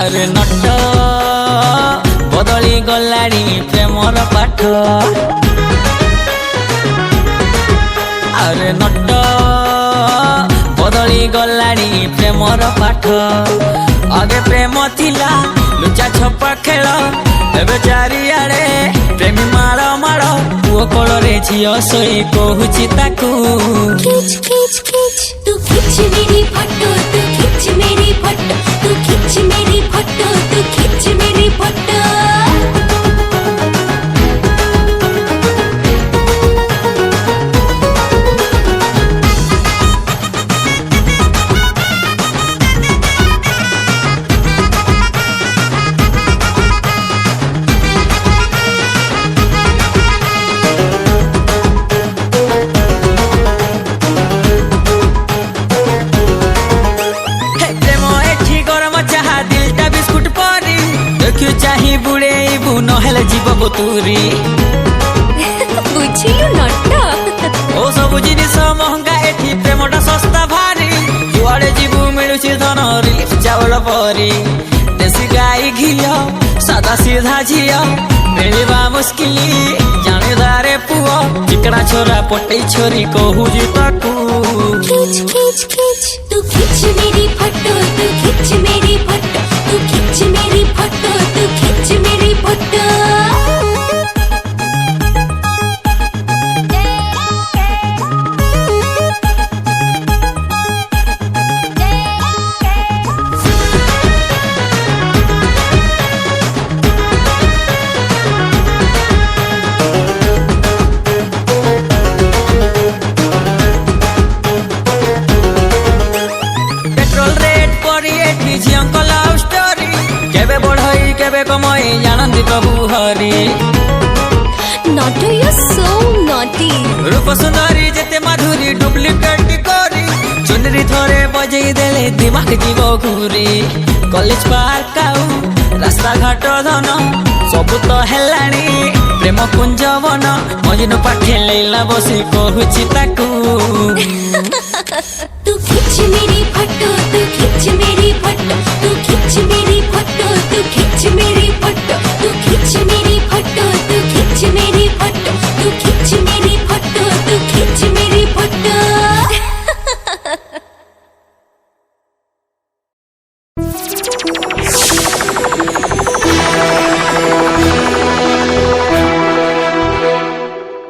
अरे नट बदली गलाड़ी प्रेमर पाठ अरे नट बदली गलाड़ी प्रेमर पाठ आगे प्रेम थिला लुचा छपा खेल एबे चारिआडे प्रेमी माड़ माड़ पुओ कोଳରେ झियो सोई कहूची ताकू खींच खींच खींच तू खींच मेरी फोटो तू खींच मेरी फोटो तू खींच मेरी फोटो तू खींच मेरी फोटो चाही बुड़े नहेले जीव बतुरी बुझियो नट्टा ओ सब जिनिस महंगा एठी प्रेमटा सस्ता भारी जुआड़े जीवु मिलुछि धन रिलीफ चावल परी देसी गाई घियो सादा सीधा झियो मिलवा मुश्किल जानेदारे पुओ चिकना छोरा पटई छोरी कहूजी ताकू खींच खींच खींच तू खींच मेरी फोटो तू खींच मेरी फोटो तू खींच मेरी फोटो तू खींच मेरी फोटो कमई जानती प्रभु Hari Naughty, you're so naughty. रूप सुंदरी जेते माधुरी डुप्लीकेट करी चुनरी थोड़े बजई देले दिमाग जीव घूरी कॉलेज पार्क आउ रास्ता घाट धन सब तो हेलाणी प्रेम कुंज वन मजनू पाखे लैला बसी कहूची ताकू तू खींच मेरी फोटो तू